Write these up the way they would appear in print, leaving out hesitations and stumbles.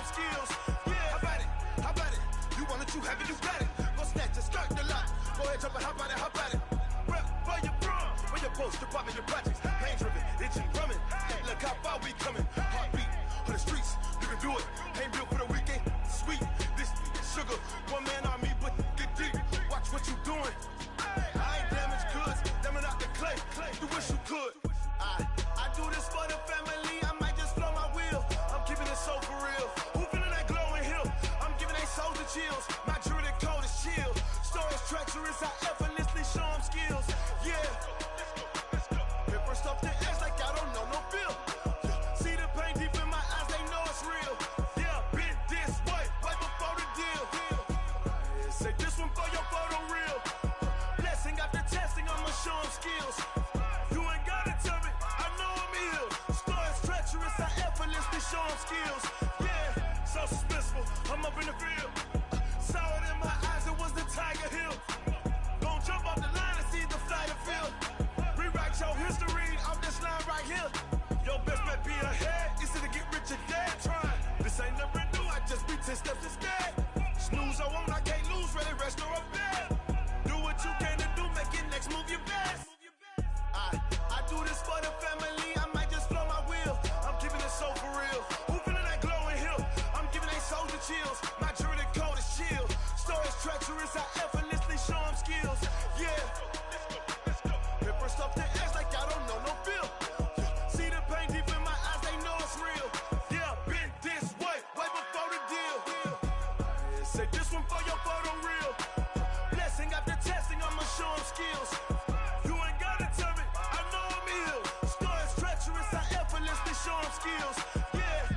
them skills. Yeah, how about it? How about it? You want it, you have it, you got it. Go snatch it, start the lot. Go ahead, jump it, how about it? How about it? Rep for your brum, for your poster, popping your projects. Pain driven, itching, drumming. Look how far we coming. Heartbeat on the streets, you can do it. Ain't built for the weekend. Sweet, this sugar, one man army, but get deep. Watch what you doing. I ain't damaged goods, damn it out the clay. You wish you could. I do this for the family. I might just blow my wheel. I'm keeping it so for real. Who feeling that glowing hill? I'm giving they souls the chills. My jewelry code is chill. Stories treacherous, I effortlessly show them skills. Yeah. Paper stuff the edge like I don't know no feel. See the pain deep in my eyes, they know it's real. Yeah, been this way, right before the deal. Say this one for your photo real. Blessing after testing, I'ma show them skills. You ain't gotta tell me, I know I'm ill. Stories treacherous, I effortlessly show them skills. Yeah, so suspenseful, I'm up in the field. Saw it in my eyes, it was the Tiger Hill. Gon' jump off the line and see the flight of field. Rewrite your history off this line right here. Your best bet be ahead, easy to get rich or dead trying. This ain't never new, I just be 10 steps instead. Snooze I won't, I can't lose, ready, rest or up bed. Do what you can to do, make it next move your best. I do this for the family, I might just blow my wheel. I'm keeping it so for real. Who feeling that glowing hill? I'm giving they souls the chills. My jewelry code is chill. Stories treacherous, I effortlessly show them skills. Yeah. Paper stuff the edge like I don't know no feel. See the pain deep in my eyes, they know it's real. Yeah, been this way, way before the deal. Say this one for your photo real. Blessing after testing, I'ma show them skills. You ain't gotta tell me, I know I'm ill. Stories treacherous, I effortlessly show them skills. Yeah.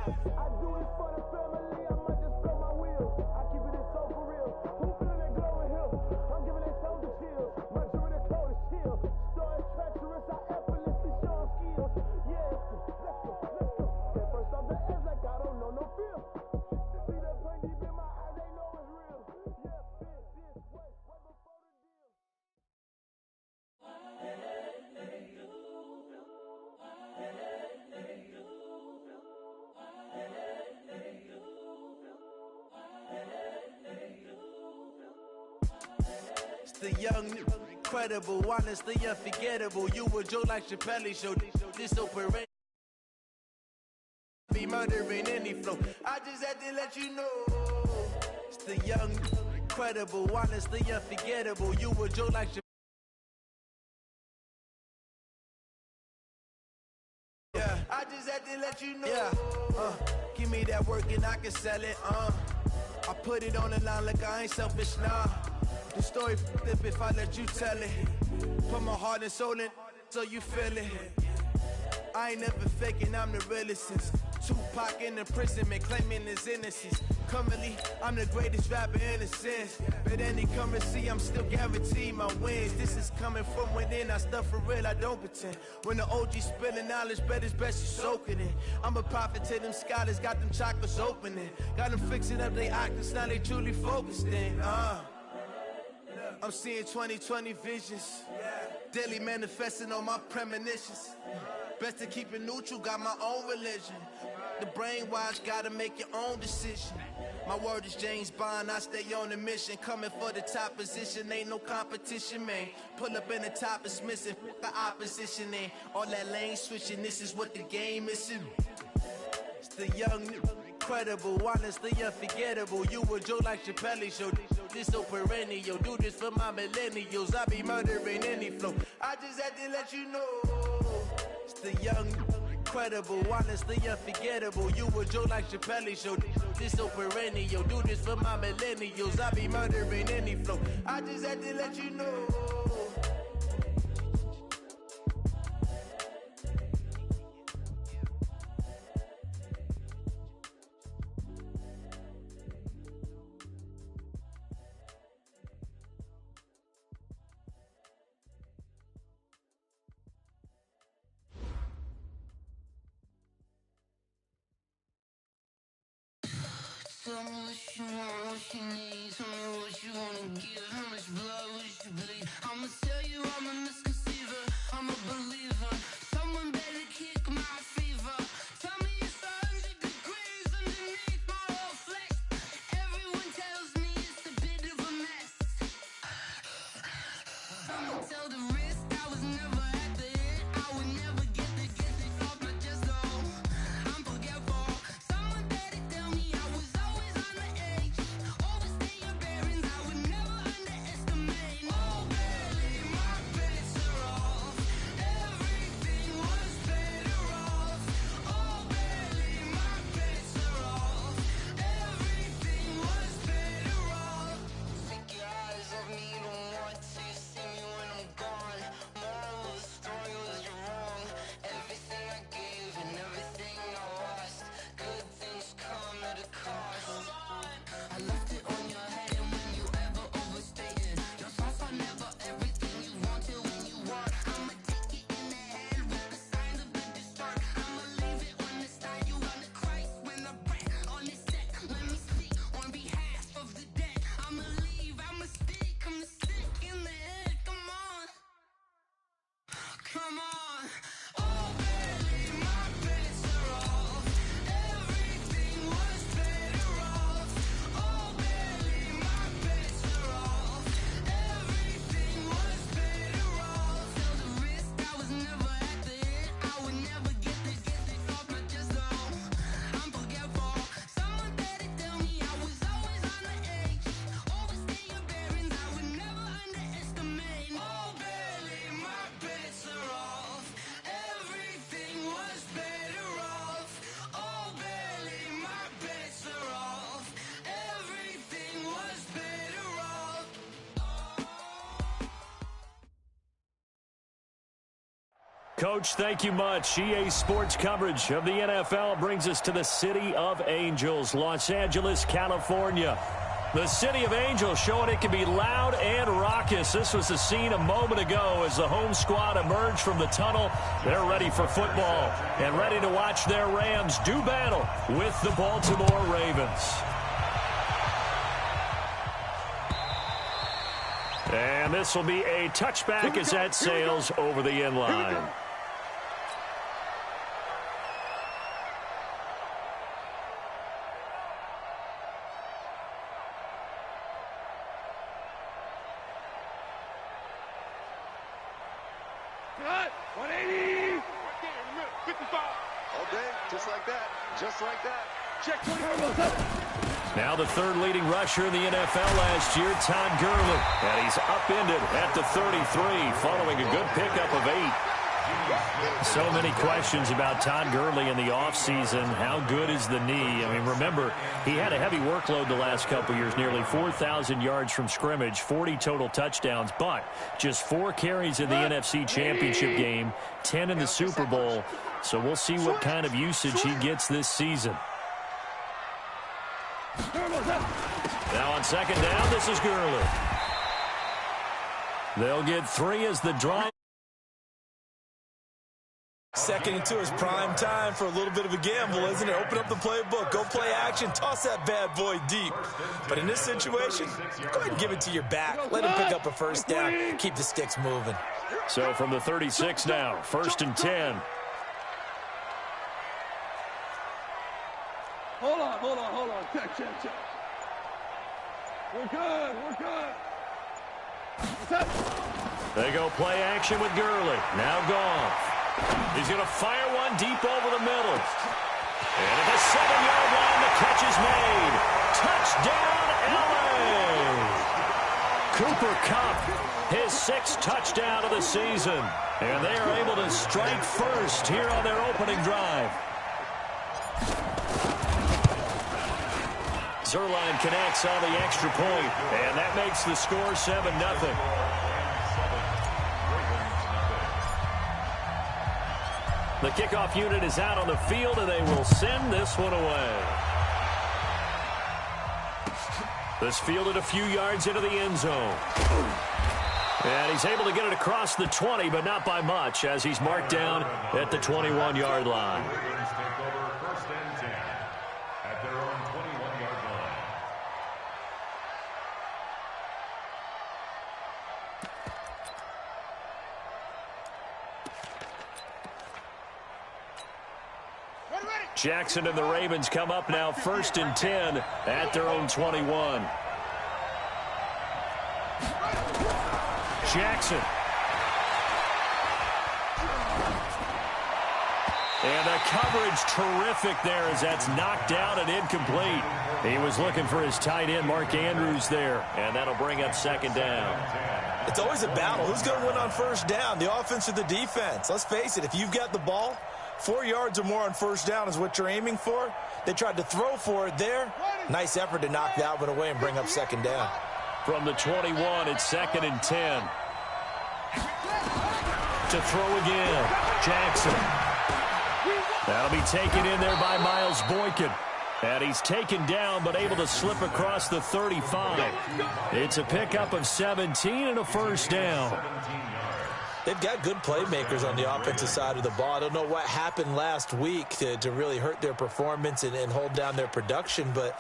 I do this for the family, I might just blow my wheel. I keep it so for real. Who feeling that glowing hill? I'm giving they souls the chills. My jewelry code is chill. Stories treacherous, I effortlessly show them skills. Yeah, let's go. At first off the edge like I don't know no feel. See the pain deep in my eyes, they know it's real. Yeah, been this way, way before the deal. It's the young, incredible, honestly unforgettable. You were Joe like Chappelle show. This open be murdering any flow. I just had to let you know. It's the young, incredible, honestly unforgettable. You were Joe like Chappelle. Yeah, I just had to let you know. Yeah, give me that work and I can sell it. I put it on the line like I ain't selfish, nah. The story flip if I let you tell it. Put my heart and soul in so you feel it. I ain't never faking, I'm the realest since Tupac in imprisonment, claiming his innocence. Currently, I'm the greatest rapper in a sense. But any currency, I'm still guaranteed my wins. This is coming from within, I stuff for real, I don't pretend. When the OG spilling knowledge, bet it's best you soak it in. I'm a prophet to them scholars, got them chakras opening. Got them fixing up they octaves, now they truly focused in. I'm seeing 2020 visions. Daily manifesting on my premonitions. Best to keep it neutral, got my own religion. The brainwash, gotta make your own decision. My word is James Bond, I stay on the mission. Coming for the top position, ain't no competition, man. Pull up in the top, it's missing, the opposition ain't. All that lane switching, this is what the game is. It's the young, incredible, honestly unforgettable. You were Joe like Chappelle show. This so perennial, do this for my millennials. I be murdering any flow. I just had to let you know. It's the young, incredible, honestly unforgettable. You were Joe like Chappelle show. This so perennial, do this for my millennials. I be murdering any flow. I just had to let you know. Tell me what you want, what you need. Tell me what you wanna give. How much blood would you bleed? I'ma tell you I'm a misconceiver. I'm a believer. Someone better kick my fever. Tell me it's 100 degrees underneath Coach, thank you much. EA Sports coverage of the NFL brings us to the City of Angels, Los Angeles, California. The City of Angels showing it can be loud and raucous. This was the scene a moment ago as the home squad emerged from the tunnel. They're ready for football and ready to watch their Rams do battle with the Baltimore Ravens. And this will be a touchback as that sails over the end line. Cut! 180! 55. Okay, just like that. Just like that. Check 20. Now the third leading rusher in the NFL last year, Todd Gurley. And he's upended at the 33 following a good pickup of 8. So many questions about Todd Gurley in the offseason. How good is the knee? I mean, remember, he had a heavy workload the last couple years, nearly 4,000 yards from scrimmage, 40 total touchdowns, but just 4 carries in the NFC Championship game, 10 in the Super Bowl. So we'll see what kind of usage he gets this season. Now on second down, this is Gurley. They'll get 3 as the drive. Second and 2 is prime time for a little bit of a gamble, isn't it? Open up the playbook, go play action, toss that bad boy deep. But in this situation, go ahead and give it to your back. Let him pick up a first down. Keep the sticks moving. So from the 36 now, 1st and 10. Hold on. Check. We're good. What's up? They go play action with Gurley. Now gone. He's going to fire one deep over the middle. And at the 7-yard line, the catch is made. Touchdown, L.A. Cooper Kupp, his 6th touchdown of the season. And they are able to strike first here on their opening drive. Zerline connects on the extra point, and that makes the score 7-0. The kickoff unit is out on the field, and they will send this one away. This fielded a few yards into the end zone. And he's able to get it across the 20, but not by much, as he's marked down at the 21-yard line. Jackson and the Ravens come up now 1st and 10 at their own 21. Jackson. And the coverage terrific there as that's knocked down and incomplete. He was looking for his tight end, Mark Andrews, there. And that'll bring up 2nd down. It's always a battle. Who's going to win on 1st down, the offense or the defense? Let's face it, if you've got the ball, 4 yards or more on 1st down is what you're aiming for. They tried to throw for it there. Nice effort to knock that one away and bring up 2nd down. From the 21, it's 2nd and 10. To throw again, Jackson. That'll be taken in there by Miles Boykin. And he's taken down but able to slip across the 35. It's a pickup of 17 and a 1st down. They've got good playmakers on the offensive side of the ball. I don't know what happened last week to really hurt their performance and hold down their production, but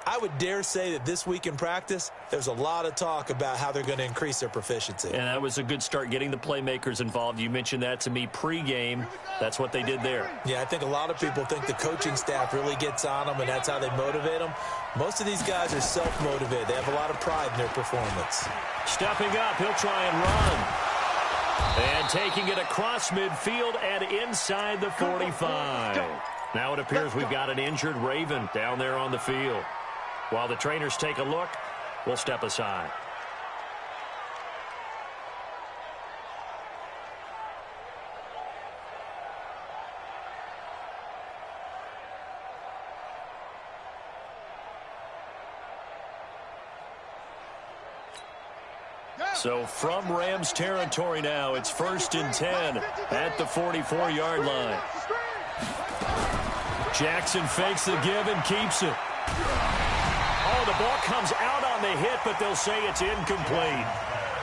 I would dare say that this week in practice, there's a lot of talk about how they're going to increase their proficiency. And that was a good start, getting the playmakers involved. You mentioned that to me pregame. That's what they did there. Yeah, I think a lot of people think the coaching staff really gets on them, and that's how they motivate them. Most of these guys are self-motivated. They have a lot of pride in their performance. Stepping up, he'll try and run. And taking it across midfield and inside the 45. Now it appears we've got an injured Raven down there on the field. While the trainers take a look, we'll step aside. So from Rams territory now, it's 1st and 10 at the 44-yard line. Jackson fakes the give and keeps it. Oh, the ball comes out on the hit, but they'll say it's incomplete.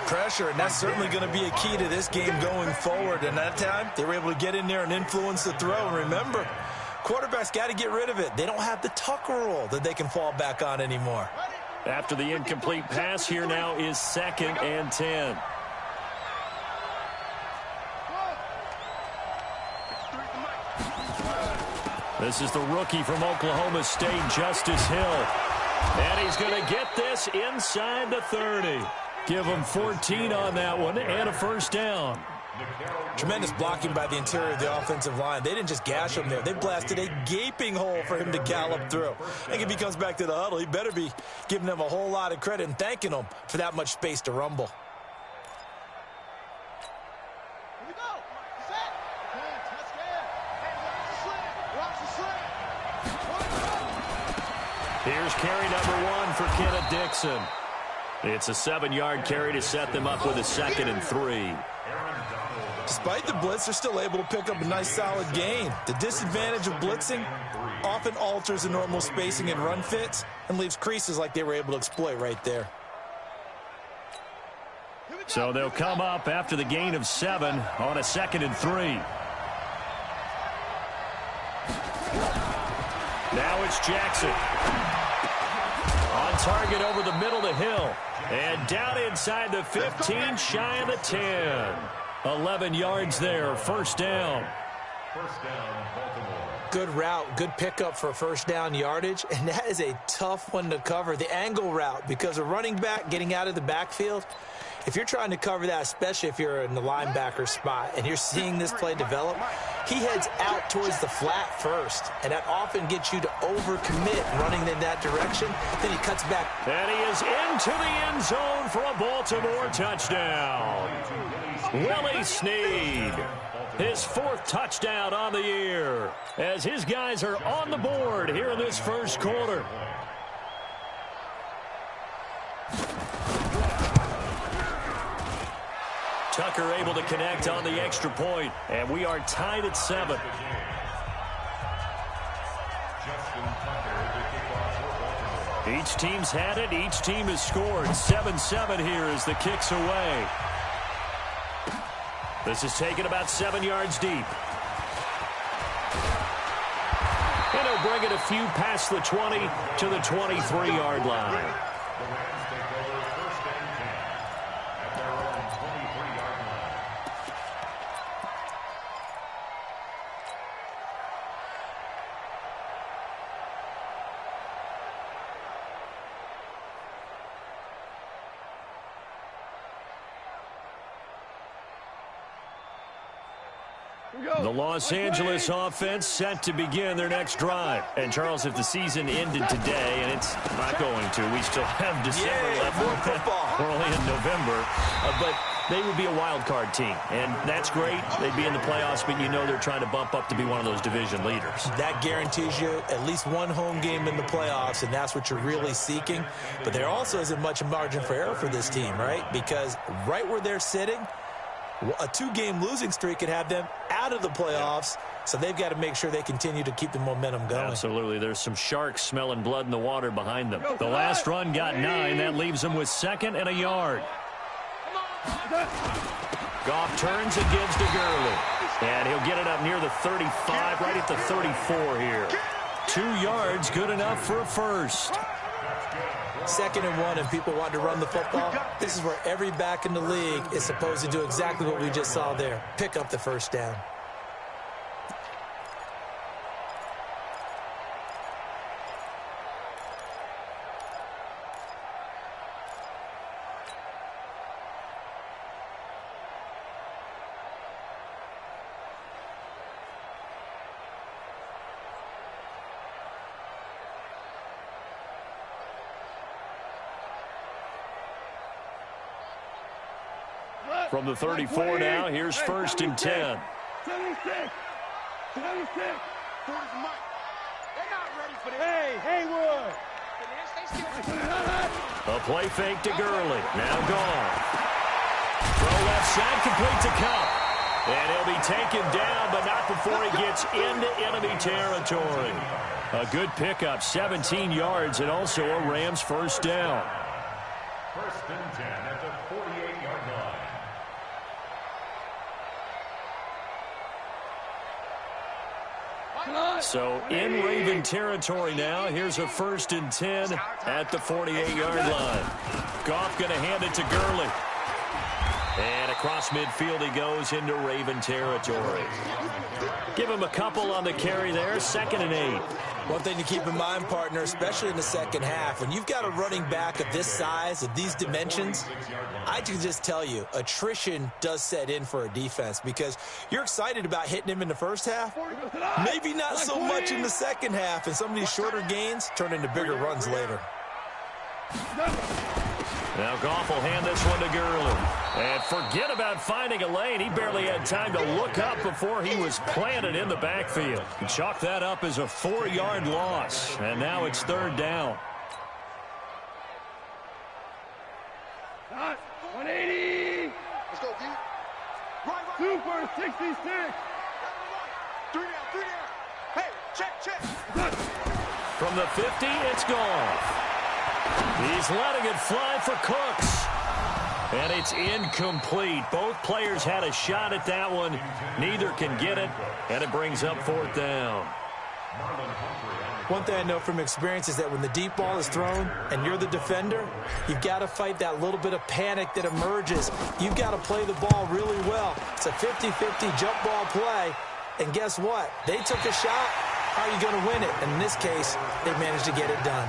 Pressure, and that's certainly going to be a key to this game going forward. And that time, they were able to get in there and influence the throw. And remember, quarterbacks got to get rid of it. They don't have the Tucker rule that they can fall back on anymore. After the incomplete pass, here now is 2nd and 10. This is the rookie from Oklahoma State, Justice Hill. And he's going to get this inside the 30. Give him 14 on that one and a first down. Tremendous blocking by the interior of the offensive line. They didn't just gash him there. They blasted a gaping hole for him to gallop through. I think if he comes back to the huddle, he better be giving them a whole lot of credit and thanking them for that much space to rumble. Here we go. Set. Touchdown. Watch the slip. Here's carry number 1 for Kenneth Dixon. It's a 7-yard carry to set them up with a 2nd and 3. Despite the blitz, they're still able to pick up a nice solid gain. The disadvantage of blitzing often alters the normal spacing and run fits and leaves creases like they were able to exploit right there. So they'll come up after the gain of 7 on a 2nd and 3. Now it's Jackson. On target over the middle to Hill. And down inside the 15, shy of the 10. 11 yards there, first down. Good route, good pickup for first down yardage, and that is a tough one to cover, the angle route, because a running back getting out of the backfield, if you're trying to cover that, especially if you're in the linebacker spot and you're seeing this play develop, he heads out towards the flat first, and that often gets you to overcommit running in that direction. Then he cuts back. And he is into the end zone for a Baltimore touchdown. Willie Snead, his 4th touchdown on the year, as his guys are on the board here in this first quarter. Tucker able to connect on the extra point, and we are tied at 7. Each team's had it. Each team has scored. 7-7 here as the kick's away. This is taken about 7 yards deep. And he'll bring it a few past the 20 to the 23-yard line. The Los Angeles offense set to begin their next drive. And, Charles, if the season ended today, and it's not going to, we still have December left. More football. We're only in November. But they would be a wild card team. And that's great. They'd be in the playoffs, but you know they're trying to bump up to be one of those division leaders. That guarantees you at least one home game in the playoffs, and that's what you're really seeking. But there also isn't much margin for error for this team, right? Because right where they're sitting, a 2-game losing streak could have them out of the playoffs, so they've got to make sure they continue to keep the momentum going. Absolutely. There's some sharks smelling blood in the water behind them. The last run got 9. That leaves them with 2nd and a yard. Goff turns and gives to Gurley. And he'll get it up near the 35, right at the 34 here. 2 yards, good enough for a first. 2nd and 1, and people want to run the football. This is where every back in the league is supposed to do exactly what we just saw there. Pick up the first down. From the 34 now, here's 1st and 10. 76. Hey, Haywood. A play fake to Gurley. Now gone. Throw left side, complete to Cup. And he'll be taken down, but not before he gets into enemy territory. A good pickup, 17 yards, and also a Rams first down. First and 10 at the 48-yard line. So in Raven territory now. Here's a first and 10 at the 48-yard line. Goff going to hand it to Gurley. And across midfield he goes into Raven territory. Give him a couple on the carry there. 2nd and 8. One thing to keep in mind, partner, especially in the second half, when you've got a running back of this size, of these dimensions, I can just tell you, attrition does set in for a defense because you're excited about hitting him in the first half. Maybe not so much in the second half, and some of these shorter gains turn into bigger runs later. Now Goff will hand this one to Gurley. And forget about finding a lane. He barely had time to look up before he was planted in the backfield. Chalk that up as a 4-yard loss. And now it's 3rd down. 180. Let's go, D. Right. Super 66. 3 down. Hey, check. From the 50, it's Goff. He's letting it fly for Cooks. And it's incomplete. Both players had a shot at that one. Neither can get it, and it brings up 4th down. One thing I know from experience is that when the deep ball is thrown and you're the defender, you've got to fight that little bit of panic that emerges. You've got to play the ball really well. It's a 50-50 jump ball play. And guess what? They took a shot. How are you going to win it? And in this case, they managed to get it done.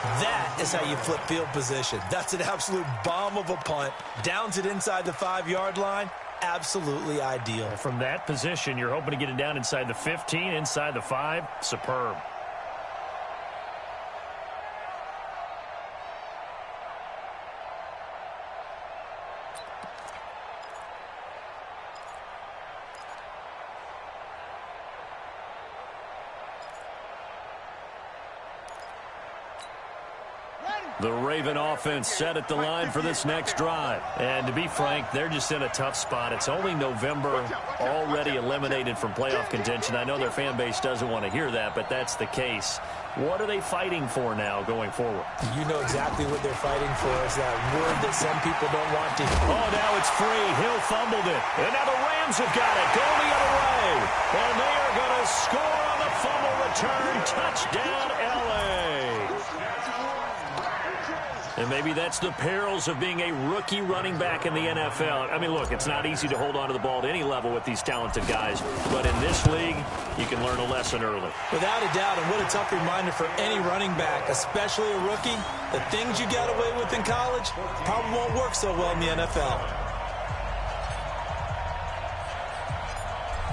That is how you flip field position. That's an absolute bomb of a punt. Downs it inside the 5-yard line. Absolutely ideal. From that position, you're hoping to get it down inside the 15, inside the 5. Superb. The Raven offense set at the line for this next drive. And to be frank, they're just in a tough spot. It's only November, already eliminated from playoff contention. I know their fan base doesn't want to hear that, but that's the case. What are they fighting for now going forward? You know exactly what they're fighting for. Is that word that some people don't want to hear. Oh, now it's free. Hill fumbled it. And now the Rams have got it. Going the other way. And they are going to score on the fumble return. Touchdown, L.A. And maybe that's the perils of being a rookie running back in the NFL. I mean, look, it's not easy to hold on to the ball at any level with these talented guys. But in this league, you can learn a lesson early. Without a doubt, and what a tough reminder for any running back, especially a rookie. The things you got away with in college probably won't work so well in the NFL.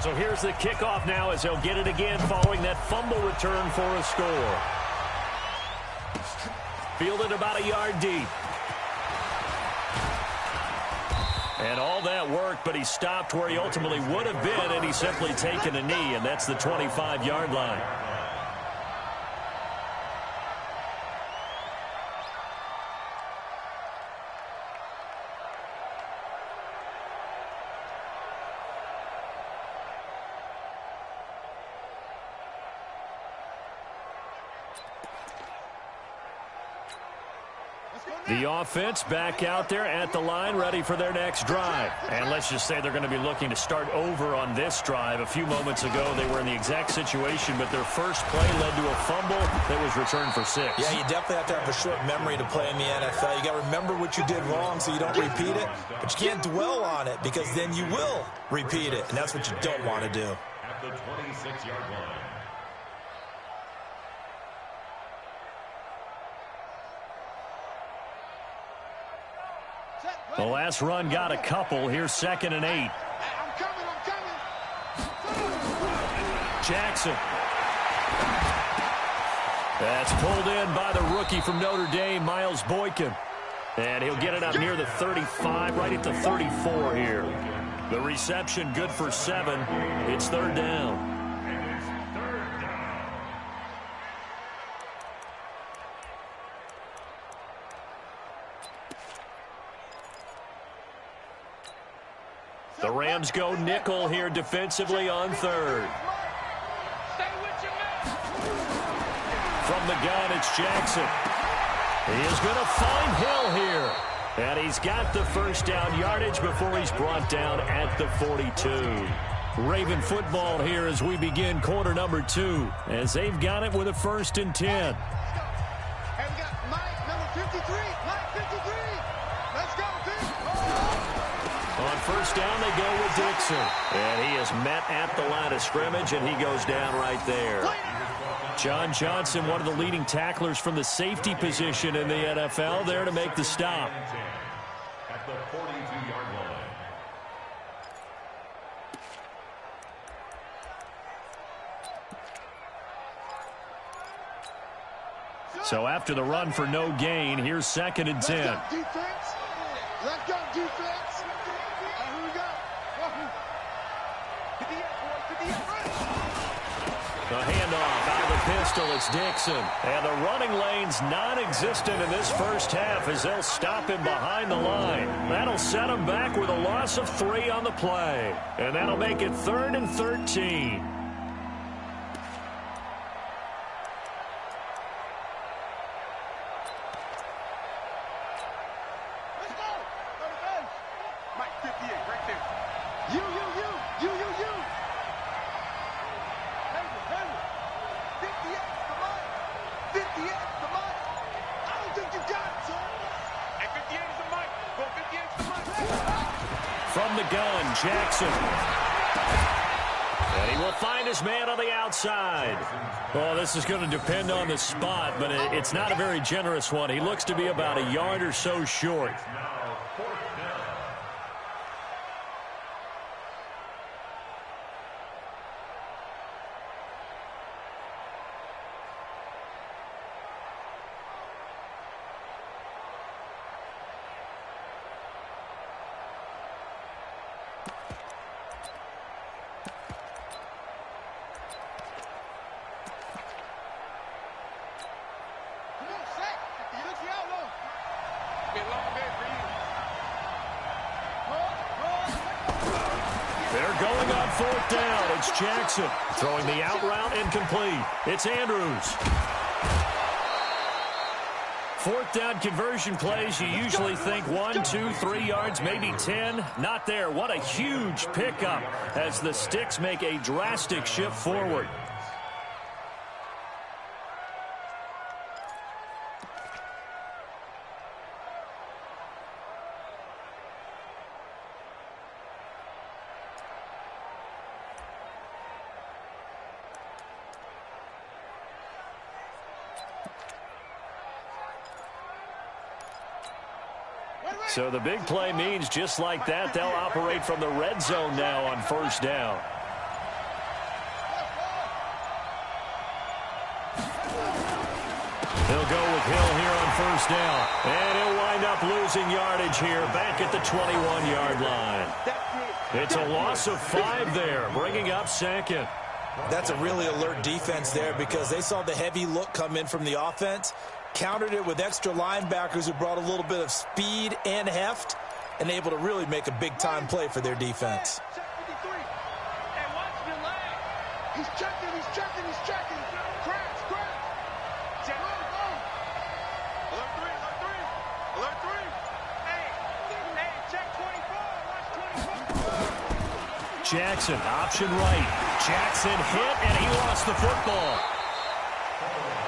So here's the kickoff now as they'll get it again following that fumble return for a score. Fielded about a yard deep. And all that worked, but he stopped where he ultimately would have been, and he's simply taken a knee, and that's the 25-yard line. The offense back out there at the line, ready for their next drive. And let's just say they're going to be looking to start over on this drive. A few moments ago, they were in the exact situation, but their first play led to a fumble that was returned for 6. Yeah, you definitely have to have a short memory to play in the NFL. You got to remember what you did wrong so you don't repeat it, but you can't dwell on it because then you will repeat it, and that's what you don't want to do. At the 26-yard line. The last run got a couple. Here's 2nd and 8. I'm coming. Jackson. That's pulled in by the rookie from Notre Dame, Miles Boykin. And he'll get it up near the 35, right at the 34 here. The reception good for 7. It's 3rd down. The Rams go nickel here defensively on third. From the gun, it's Jackson. He is going to find Hill here. And he's got the first down yardage before he's brought down at the 42. Raven football here as we begin quarter number 2, as they've got it with a 1st and 10. And we got Mike, number 53. Mike, 53. Let's go, Vic. On first down, they go with Dixon. And he is met at the line of scrimmage, and he goes down right there. John Johnson, one of the leading tacklers from the safety position in the NFL, there to make the stop. At the 42-yard line. So after the run for no gain, here's 2nd and 10. Let's go, defense. Let's go, defense. Here we go. The handoff out of the pistol, it's Dixon. And the running lane's non-existent in this first half as they'll stop him behind the line. That'll set him back with a loss of 3 on the play. And that'll make it 3rd and 13. Let's go. Go to bench. Mike, 58, right there. You. 58, the Mike. I don't think you got it, son. And 58 is the Mike. Go 58 is the Mike. From the gun, Jackson. And he will find his man on the outside. Well, this is going to depend on the spot, but it's not a very generous one. He looks to be about a yard or so short. They're going on 4th down. It's Jackson throwing the out route incomplete. It's Andrews. 4th down conversion plays, you usually think 1, 2, 3 yards, maybe 10. Not there. What a huge pickup as the Sticks make a drastic shift forward. So the big play means just like that, they'll operate from the red zone now on 1st down. They'll go with Hill here on 1st down. And he'll wind up losing yardage here back at the 21-yard line. It's a loss of 5 there, bringing up 2nd. That's a really alert defense there because they saw the heavy look come in from the offense, countered it with extra linebackers who brought a little bit of speed and heft, and able to really make a big-time play for their defense. He's checking. Cracks. Check. Alert 3. Hey, check 24. Watch 24. Jackson, option right. Jackson hit, and he lost the football.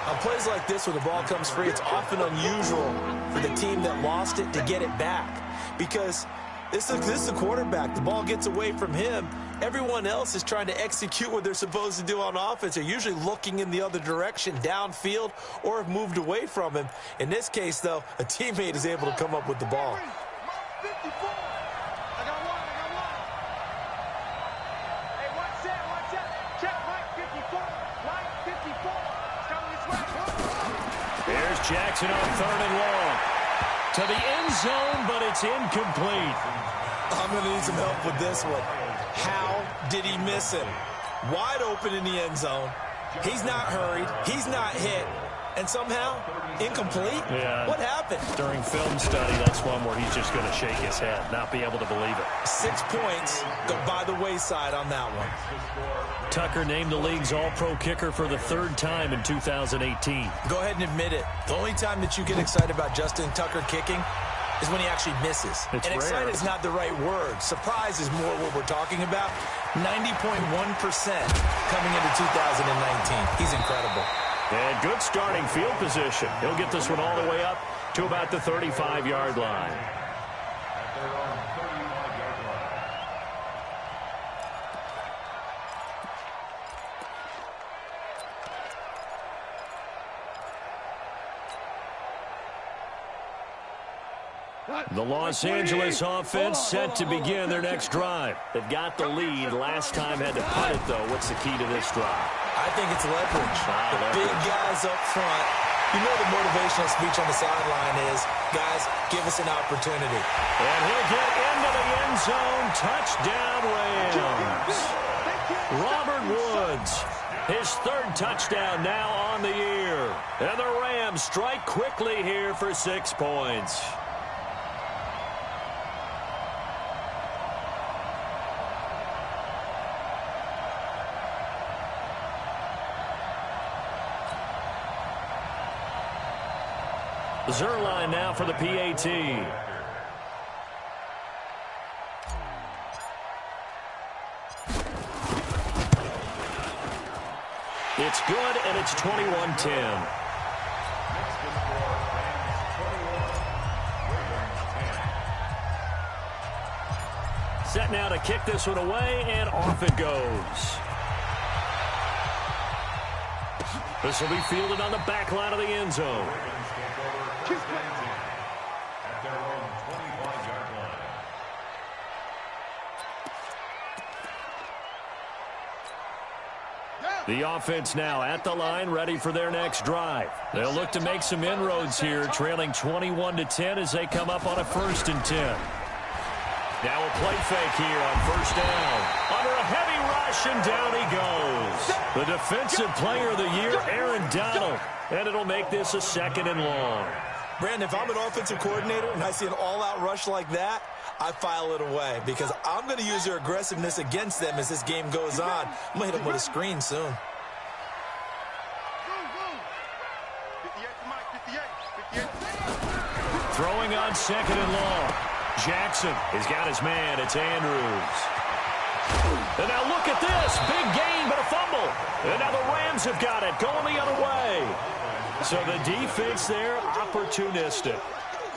On plays like this where the ball comes free, it's often unusual for the team that lost it to get it back because this is the quarterback. The ball gets away from him. Everyone else is trying to execute what they're supposed to do on offense. They're usually looking in the other direction, downfield, or have moved away from him. In this case, though, a teammate is able to come up with the ball. 54. I got one. Hey, watch that. Check Mike 54. Mike 54. There's Jackson on 3rd and long. To the end zone, but it's incomplete. I'm going to need some help with this one. How did he miss him? Wide open in the end zone. He's not hurried. He's not hit. and somehow incomplete? Yeah. What happened? During film study, that's one where he's just going to shake his head, not be able to believe it. 6 points go by the wayside on that one. Tucker named the league's all-pro kicker for the 3rd time in 2018. Go ahead and admit it. The only time that you get excited about Justin Tucker kicking is when he actually misses. It's and excited rare. is not the right word. Surprise is more what we're talking about. 90.1% coming into 2019. He's incredible. And good starting field position. He'll get this one all the way up to about the 35-yard line. The Los Angeles offense set to begin their next drive. They've got the lead. Last time had to punt it, though. What's the key to this drive? I think it's leverage. The big guys up front. You know the motivational speech on the sideline is, guys, give us an opportunity. And he'll get into the end zone. Touchdown, Rams. Robert Woods, his 3rd touchdown now on the year. And the Rams strike quickly here for 6 points. Zerline now for the PAT. It's good, and it's 21-10. Set now to kick this one away, and off it goes. This will be fielded on the back line of the end zone. At their own 25-yard line. The offense now at the line, ready for their next drive. They'll look to make some inroads here, trailing 21-10 as they come up on a 1st and 10. Now a play fake here on 1st down. Under a heavy rush, and down he goes. The defensive player of the year, Aaron Donald. And it'll make this a 2nd and long. Brandon, if I'm an offensive coordinator and I see an all-out rush like that, I file it away because I'm going to use their aggressiveness against them as this game goes on. I'm going to hit them with a screen soon. 58. Throwing on 2nd and long. Jackson has got his man. It's Andrews. And now look at this. Big gain, but a fumble. And now the Rams have got it, going the other way. So the defense there, opportunistic.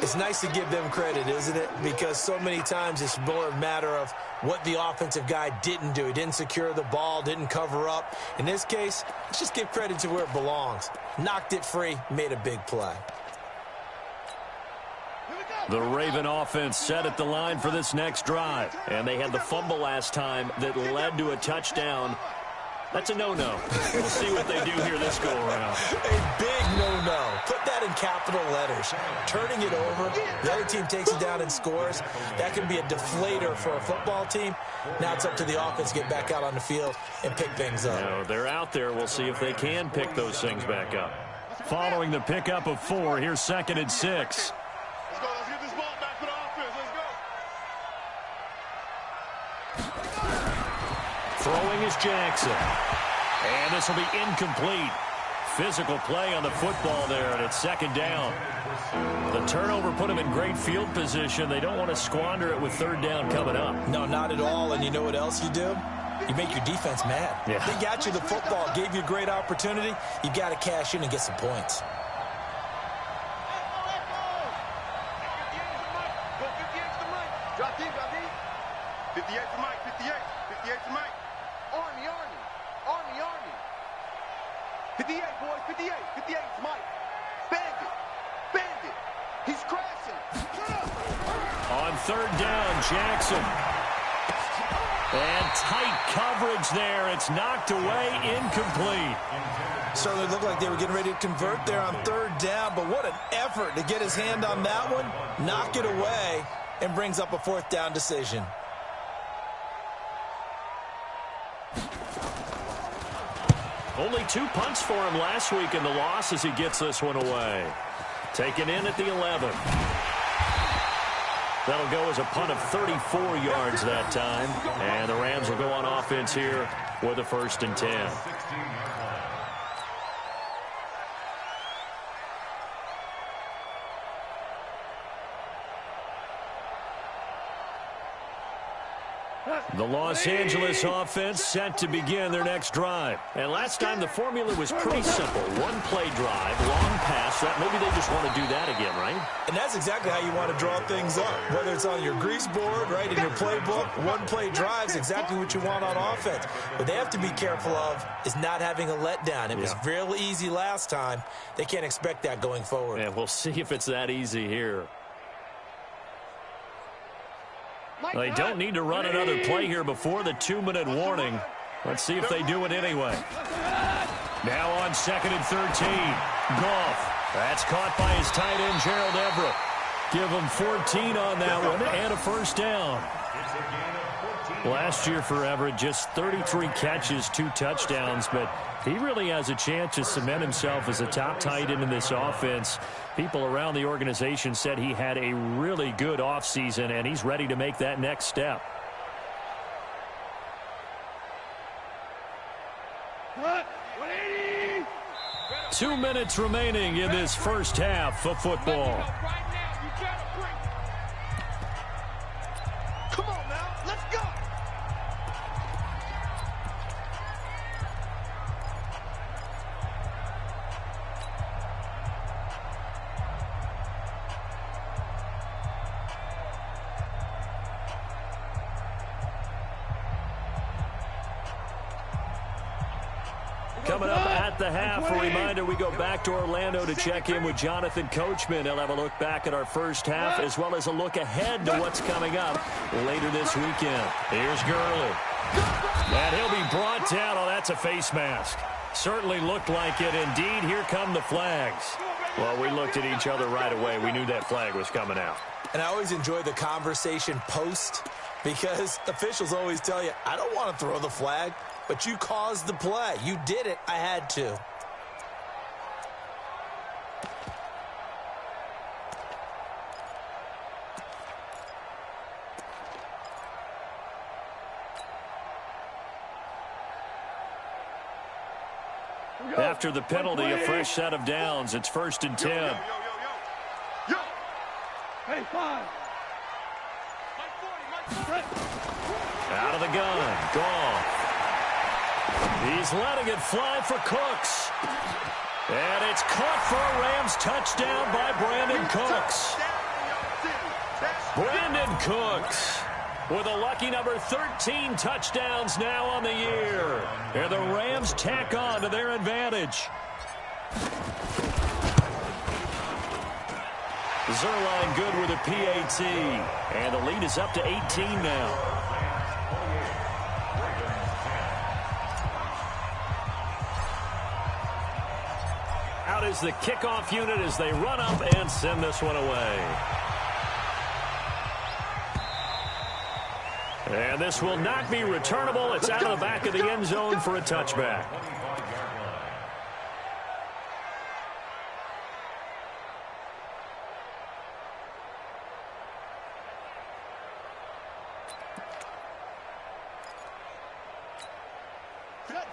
It's nice to give them credit, isn't it? Because so many times it's more a matter of what the offensive guy didn't do. He didn't secure the ball, didn't cover up. In this case, let's just give credit to where it belongs. Knocked it free, made a big play. The Raven offense set at the line for this next drive. And they had the fumble last time that led to a touchdown. That's a no-no. We'll see what they do here this go-around. A big no-no. Put that in capital letters. Turning it over, the other team takes it down and scores. That can be a deflator for a football team. Now it's up to the offense to get back out on the field and pick things up. No, they're out there. We'll see if they can pick those things back up. Following the pickup of 4, here's 2nd and 6. Let's go. Let's get this ball back for the offense. Let's go. Throwing is Jackson. And this will be incomplete. Physical play on the football there, and it's 2nd down. The turnover put them in great field position. They don't want to squander it with 3rd down coming up. No, not at all. And you know what else you do? You make your defense mad. Yeah. They got you the football, gave you a great opportunity. You got to cash in and get some points. Go 58 to the mic. Drop deep, drop deep. 58 to Mike, 58. 58 to Mike. Army. 58, boys, 58. 58 to Mike. Bandit. He's crashing. On 3rd down, Jackson. And tight coverage there. It's knocked away, incomplete. Certainly looked like they were getting ready to convert there on 3rd down, but what an effort to get his hand on that one, knock it away, and brings up a 4th down decision. Only 2 punts for him last week in the loss as he gets this one away. Taken in at the 11. That'll go as a punt of 34 yards that time. And the Rams will go on offense here with a 1st and 10. The Los Angeles offense set to begin their next drive. And last time the formula was pretty simple. 1-play drive, long pass. Maybe they just want to do that again, right? And that's exactly how you want to draw things up. Whether it's on your grease board, right, in your playbook, 1-play drives, exactly what you want on offense. What they have to be careful of is not having a letdown. It was real easy last time. They can't expect that going forward. And we'll see if it's that easy here. They don't need to run another play here before the 2-minute warning. Let's see if they do it anyway. Now on 2nd and 13. Goff. That's caught by his tight end, Gerald Everett. Give him 14 on that one and a 1st down. Last year for Everett, just 33 catches, 2 touchdowns, but he really has a chance to cement himself as a top tight end in this offense. People around the organization said he had a really good offseason, and he's ready to make that next step. Cut. 180. 2 minutes remaining in this first half of football. Right now, you gotta bring. Come on now, let's go. Coming up at the half, a reminder, we go back to Orlando to check in with Jonathan Coachman. He'll have a look back at our first half as well as a look ahead to what's coming up later this weekend. Here's Gurley. And he'll be brought down. Oh, that's a face mask. Certainly looked like it. Indeed, here come the flags. Well, we looked at each other right away. We knew that flag was coming out. And I always enjoy the conversation post because officials always tell you, I don't want to throw the flag. But you caused the play. You did it. I had to. After the penalty, a fresh set of downs. It's 1st and 10. Yo. Hey, 5. Out of the gun. Goff. He's letting it fly for Cooks. And it's caught for a Rams touchdown by Brandon Cooks. Brandon Cooks with a lucky number 13 touchdowns now on the year. And the Rams tack on to their advantage. Zerline good with a PAT. And the lead is up to 18 now. Out is the kickoff unit as they run up and send this one away. And this will not be returnable. It's out of the back of the end zone for a touchback.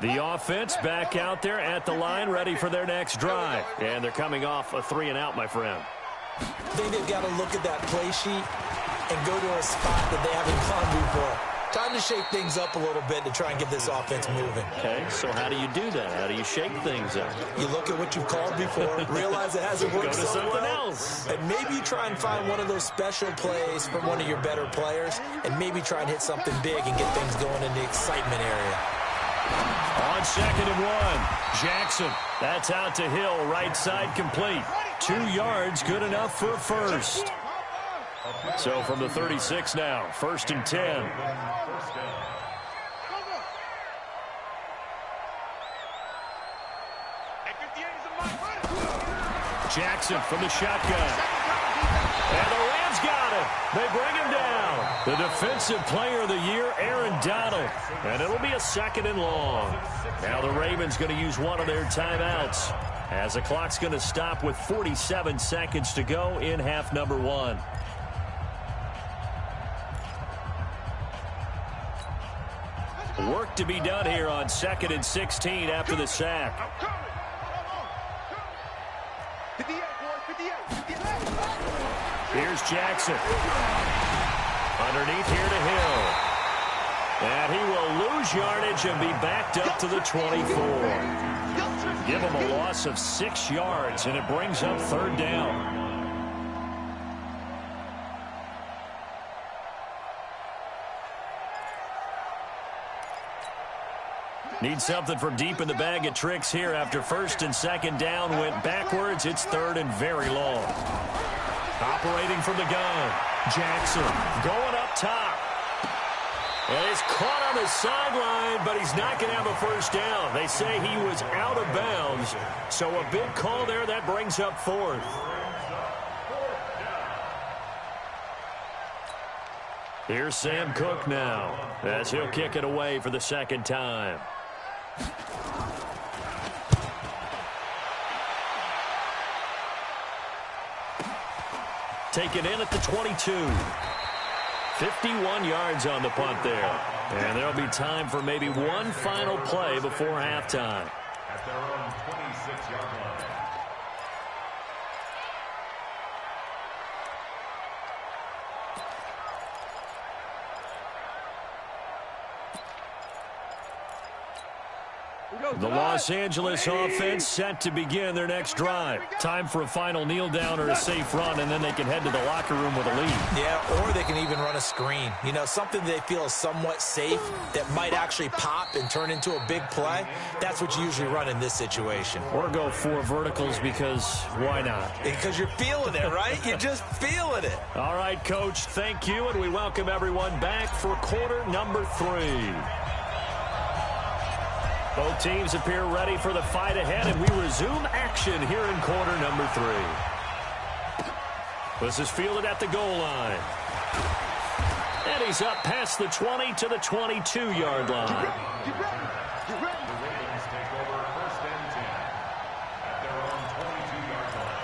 The offense back out there at the line, ready for their next drive. And they're coming off a 3-and-out, my friend. I think they've got to look at that play sheet and go to a spot that they haven't gone before. Time to shake things up a little bit to try and get this offense moving. Okay, so how do you do that? How do you shake things up? You look at what you've called before, realize it hasn't worked Go to so something well, else. and maybe try and find one of those special plays from one of your better players, and maybe try and hit something big and get things going in the excitement area. On 2nd and 1, Jackson. That's out to Hill, right side complete. 2 yards, good enough for a first. So from the 36 now, 1st and 10. Jackson from the shotgun. And the Rams got him. They bring him down. The Defensive Player of the Year, Aaron Donald. And it'll be a 2nd and long. Now the Ravens going to use one of their timeouts, as the clock's going to stop with 47 seconds to go in half number 1. Work to be done here on 2nd and 16 after the sack. Here's Jackson. Underneath here to Hill. And he will lose yardage and be backed up to the 24. Give him a loss of 6 yards, and it brings up 3rd down. Need something from deep in the bag of tricks here after 1st and 2nd down went backwards. It's 3rd and very long. Operating from the gun. Jackson going up top. And he's caught on the sideline, but he's not going to have a 1st down. They say he was out of bounds. So a big call there. That brings up 4th. Here's Sam Cook now, as he'll kick it away for the 2nd time. Taken in at the 22. 51 yards on the punt there. And there'll be time for maybe one final play before halftime. At their own 26-yard line. The Los Angeles offense set to begin their next drive. Time for a final kneel down or a safe run, and then they can head to the locker room with a lead. Yeah, or they can even run a screen. You know, something they feel is somewhat safe that might actually pop and turn into a big play. That's what you usually run in this situation. Or go 4 verticals, because why not? Because you're feeling it, right? You're just feeling it. All right, Coach, thank you, and we welcome everyone back for quarter number 3. Both teams appear ready for the fight ahead, and we resume action here in quarter number 3. This is fielded at the goal line. And he's up past the 20 to the 22-yard line. The Ravens take over 1st and 10 at their own 22-yard line.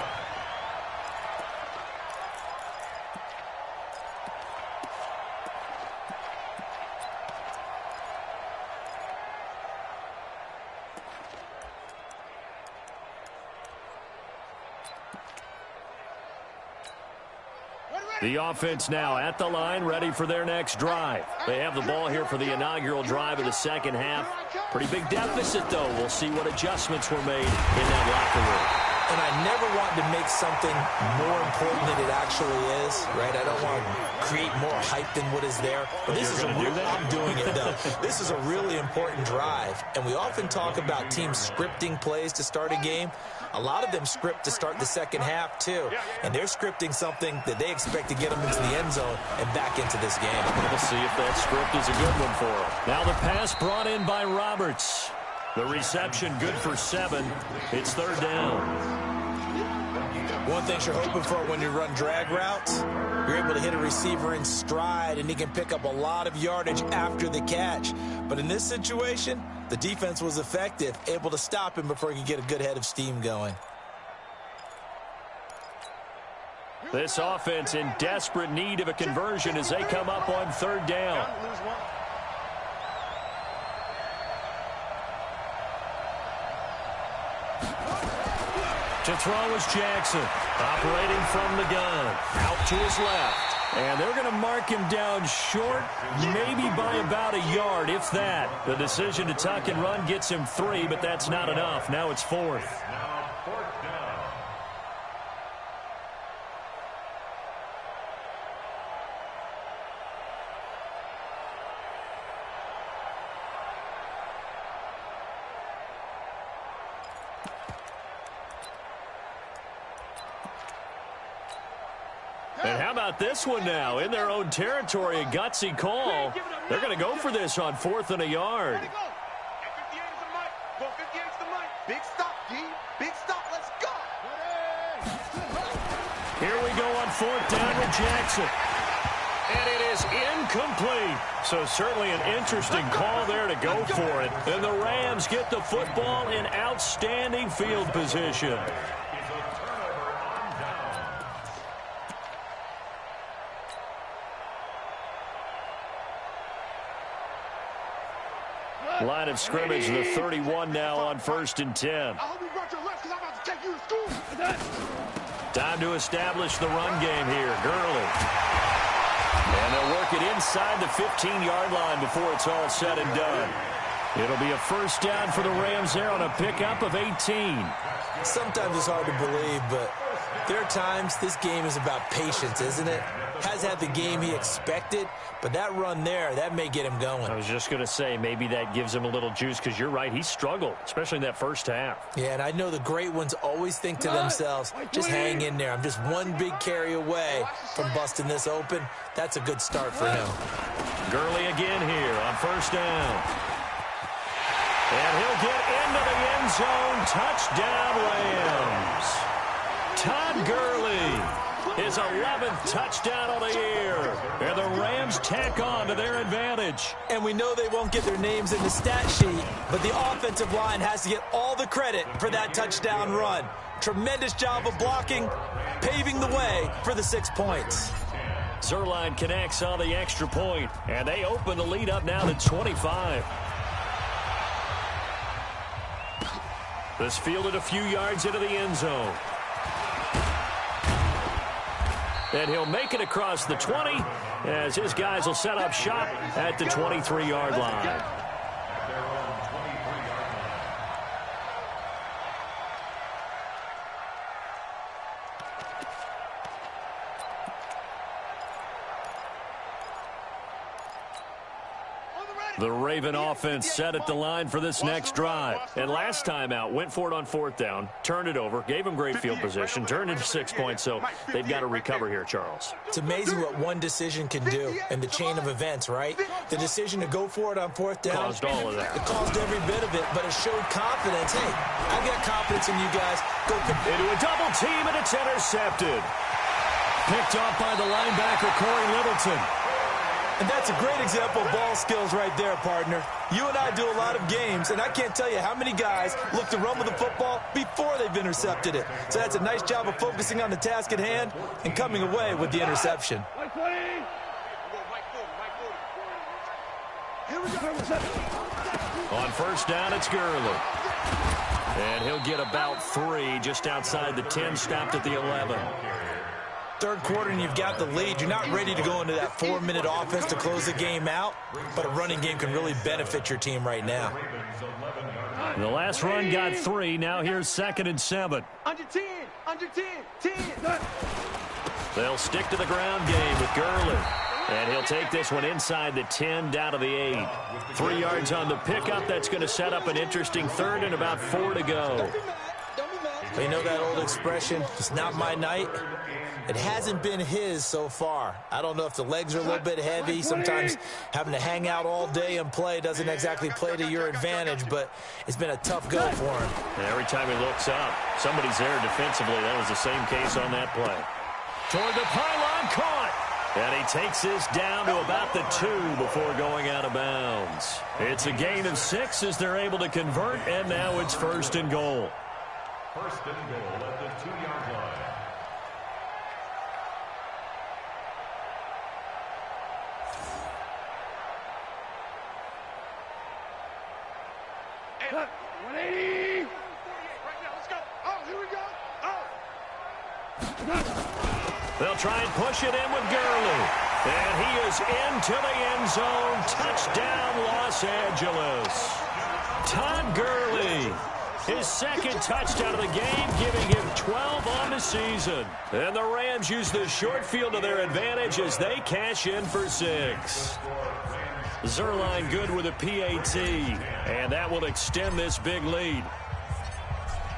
The offense now at the line, ready for their next drive. They have the ball here for the inaugural drive of the 2nd half. Pretty big deficit, though. We'll see what adjustments were made in that locker room. And I never want to make something more important than it actually is, right? I don't want to create more hype than what is there. But this is I'm doing it, though. This is a really important drive. And we often talk about teams scripting plays to start a game. A lot of them script to start the 2nd half, too. And they're scripting something that they expect to get them into the end zone and back into this game. We'll see if that script is a good one for them. Now the pass brought in by Roberts. The reception good for 7. It's 3rd down. One thing you're hoping for when you run drag routes, you're able to hit a receiver in stride, and he can pick up a lot of yardage after the catch. But in this situation, the defense was effective, able to stop him before he could get a good head of steam going. This offense in desperate need of a conversion as they come up on 3rd down. To throw is Jackson, operating from the gun, out to his left. And they're going to mark him down short, maybe by about a yard, if that. The decision to tuck and run gets him 3, but that's not enough. Now it's 4th. Now 4th down. And how about this one now? In their own territory, a gutsy call. They're going to go for this on 4th and a yard. Big stop, D. Big stop. Let's go. Here we go on 4th down with Jackson. And it is incomplete. So certainly an interesting call there to go for it. And the Rams get the football in outstanding field position. Line of scrimmage, the 31 now on 1st and 10. I hope you brought your lunch because I'm about to take you to school. Time to establish the run game here. Gurley. And they'll work it inside the 15-yard line before it's all said and done. It'll be a 1st down for the Rams there on a pickup of 18. Sometimes it's hard to believe, but there are times this game is about patience, isn't it? Has had the game he expected, but that run there, that may get him going. I was just going to say, maybe that gives him a little juice, because you're right, he struggled, especially in that first half. Yeah, and I know the great ones always think to themselves, just hang in there. I'm just one big carry away from busting this open. That's a good start for him. Gurley again here on 1st down. And he'll get into the end zone. Touchdown, Rams. Todd Gurley. His 11th touchdown of the year. And the Rams tack on to their advantage. And we know they won't get their names in the stat sheet, but the offensive line has to get all the credit for that touchdown run. Tremendous job of blocking, paving the way for the 6 points. Zuerlein connects on the extra point, and they open the lead up now to 25. This fielded a few yards into the end zone. And he'll make it across the 20 as his guys will set up shop at the 23-yard line. The Raven offense set at the line for this next drive. And last time out, went for it on 4th down, turned it over, gave them great field position, turned into 6 points, so they've got to recover here, Charles. It's amazing what one decision can do in the chain of events, right? The decision to go for it on 4th down. Caused all of that. It caused every bit of it, but it showed confidence. Hey, I've got confidence in you guys. Go pick into a double team, and it's intercepted. Picked off by the linebacker, Corey Littleton. And that's a great example of ball skills right there, partner. You and I do a lot of games, and I can't tell you how many guys look to run with the football before they've intercepted it. So that's a nice job of focusing on the task at hand and coming away with the interception. On 1st down, it's Gurley. And he'll get about 3 just outside the 10, stopped at the 11. Third quarter and you've got the lead. You're not ready to go into that 4-minute offense to close the game out, but a running game can really benefit your team right now. The last run got 3. Now here's 2nd and 7. Under 10, 10. They'll stick to the ground game with Gurley. And he'll take this one inside the 10, down to the 8. 3 yards on the pickup. That's going to set up an interesting 3rd and about 4 to go. But you know that old expression, it's not my night? It hasn't been his so far. I don't know if the legs are a little bit heavy. Sometimes having to hang out all day and play doesn't exactly play to your advantage, but it's been a tough go for him. And every time he looks up, somebody's there defensively. That was the same case on that play. Toward the pylon, caught. And he takes this down to about the 2 before going out of bounds. It's a gain of 6 as they're able to convert, and now it's 1st and goal. 1st and goal at the 2-yard line. Hey, 180. Right now, let's go. Oh, here we go. Oh. They'll try and push it in with Gurley. And he is into the end zone. Touchdown, Los Angeles. Todd Gurley. His 2nd touchdown of the game, giving him 12 on the season. And the Rams use the short field to their advantage as they cash in for 6. Zuerlein good with a PAT, and that will extend this big lead.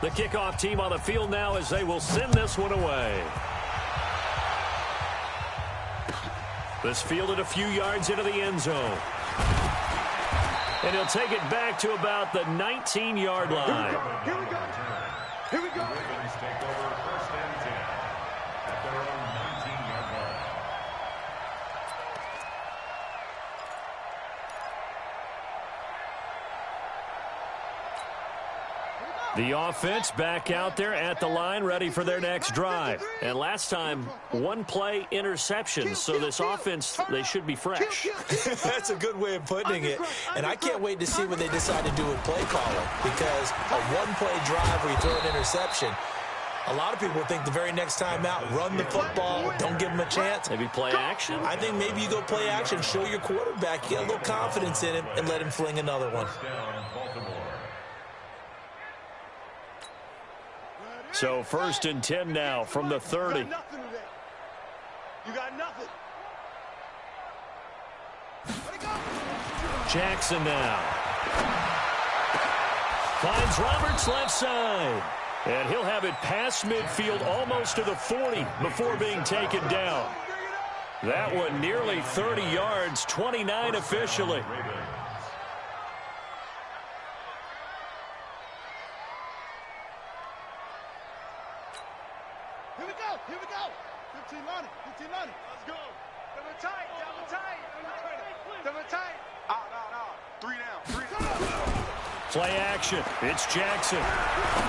The kickoff team on the field now as they will send this one away. This fielded a few yards into the end zone. And he'll take it back to about the 19-yard line. Here we go. Here we go. at their own 19-yard line. The offense back out there at the line, ready for their next drive. And last time, one play interception. So this offense, they should be fresh. That's a good way of putting it. And I can't wait to see what they decide to do with play calling, because a one-play drive where you throw an interception, a lot of people think the very next time out, run the football, don't give them a chance. Maybe play action? I think maybe you go play action, show your quarterback, get a little confidence in him, and let him fling another one. So 1st and 10 now from the 30. You got nothing. Jackson now. Finds Roberts left side. And he'll have it past midfield almost to the 40 before being taken down. That one nearly 30 yards, 29 officially. Here we go. 15 on it. Let's go. Double tight. Double tight. Out. 3 down. Play action. It's Jackson.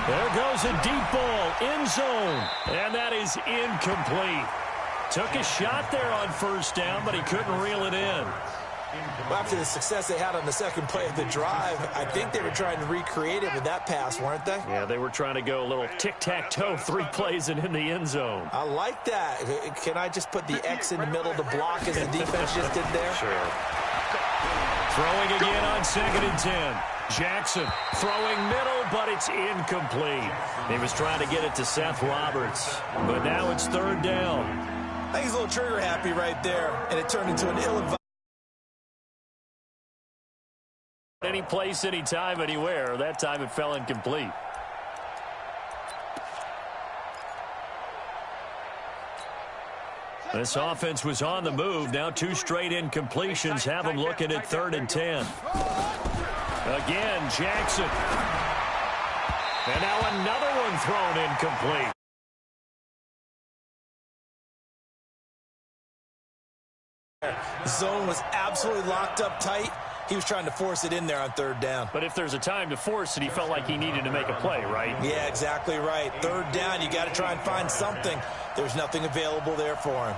There goes a deep ball. End zone. And that is incomplete. Took a shot there on 1st down, but he couldn't reel it in. Well, after the success they had on the second play of the drive, I think they were trying to recreate it with that pass, weren't they? Yeah, they were trying to go a little tic-tac-toe, 3 plays and in the end zone. I like that. Can I just put the X in the middle to block as the defense just did there? Sure. Throwing again on 2nd and 10. Jackson throwing middle, but it's incomplete. He was trying to get it to Seth Roberts, but now it's 3rd down. I think he's a little trigger happy right there, and it turned into an ill-advised. Any place, any time, anywhere. That time it fell incomplete. This offense was on the move. Now 2 straight incompletions have them looking at 3rd and 10. Again, Jackson. And now another one thrown incomplete. The zone was absolutely locked up tight. He was trying to force it in there on 3rd down. But if there's a time to force it, he felt like he needed to make a play, right? Yeah, exactly right. 3rd down, you got to try and find something. There's nothing available there for him.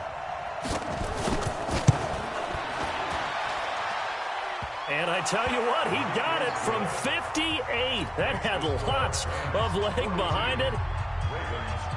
And I tell you what, he got it from 58. That had lots of leg behind it.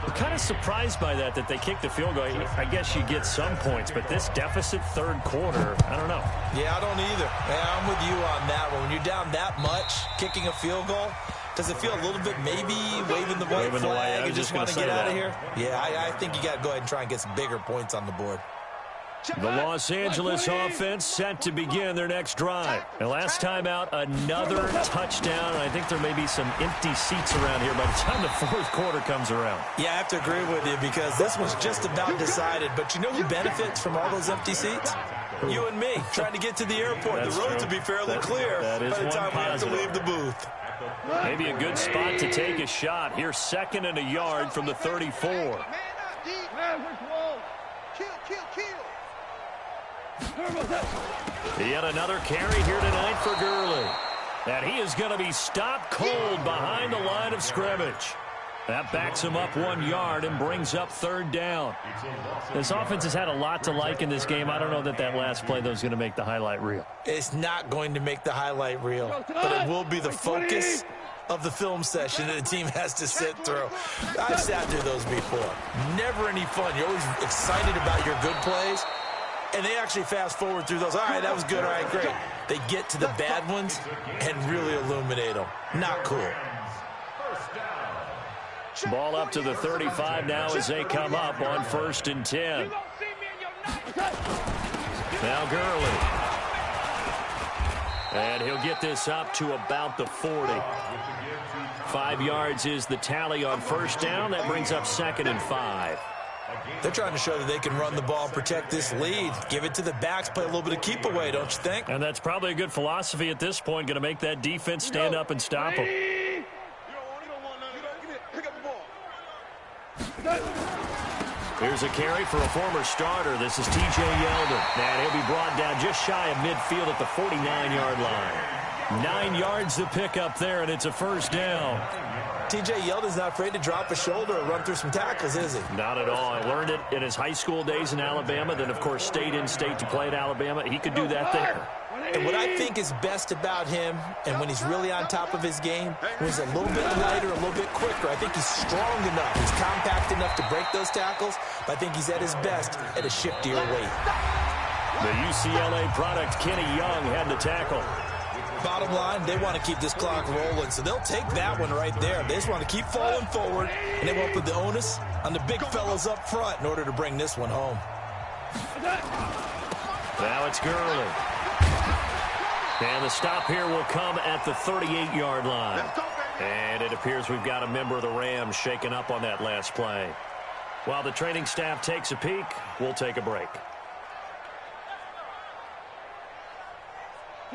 I'm kind of surprised by that they kicked the field goal. I guess you get some points, but this deficit 3rd quarter, I don't know. Yeah, I don't either. Yeah, I'm with you on that one. When you're down that much, kicking a field goal, does it feel a little bit maybe waving the white flag and just want to get out of here? Yeah, I think you got to go ahead and try and get some bigger points on the board. The Los Angeles offense set to begin their next drive. And last time out, another touchdown. And I think there may be some empty seats around here by the time the 4th quarter comes around. Yeah, I have to agree with you because this one's just about decided. But you know who benefits from all those empty seats? You and me, trying to get to the airport. That's the roads true. will be fairly clear by the time we have to leave the booth. Maybe a good spot to take a shot. Here, 2nd and a yard from the 34. Man up, D. Kill. Yet another carry here tonight for Gurley. And he is going to be stopped cold behind the line of scrimmage. That backs him up 1 yard and brings up 3rd down. This offense has had a lot to like in this game. I don't know that last play, though, is going to make the highlight reel. It's not going to make the highlight reel, but it will be the focus of the film session that the team has to sit through. I've sat through those before. Never any fun. You're always excited about your good plays. And they actually fast forward through those. All right, that was good. All right, great. They get to the bad ones and really illuminate them. Not cool. Ball up to the 35 now as they come up on 1st and 10. Now Gurley. And he'll get this up to about the 40. 5 yards is the tally on 1st down. That brings up 2nd and 5. They're trying to show that they can run the ball and protect this lead. Give it to the backs, play a little bit of keep away, don't you think? And that's probably a good philosophy at this point, going to make that defense stand up and stop them. Here's a carry for a former starter. This is T.J. Yeldon. And he'll be brought down just shy of midfield at the 49-yard line. 9 yards to pick up there, and it's a first down. T.J. Yeldon's not afraid to drop a shoulder or run through some tackles, is he? Not at all. I learned it in his high school days in Alabama, then, of course, stayed in state to play at Alabama. He could do that there. And what I think is best about him, and when he's really on top of his game, when he's a little bit lighter, a little bit quicker, I think he's strong enough, he's compact enough to break those tackles, but I think he's at his best at a shiftier weight. The UCLA product, Kenny Young, had the tackle. Bottom line, they want to keep this clock rolling, so they'll take that one right there. They just want to keep falling forward, and they won't put the onus on the big fellas up front in order to bring this one home. Now it's Gurley. And the stop here will come at the 38-yard line. And it appears we've got a member of the Rams shaken up on that last play. While the training staff takes a peek, we'll take a break.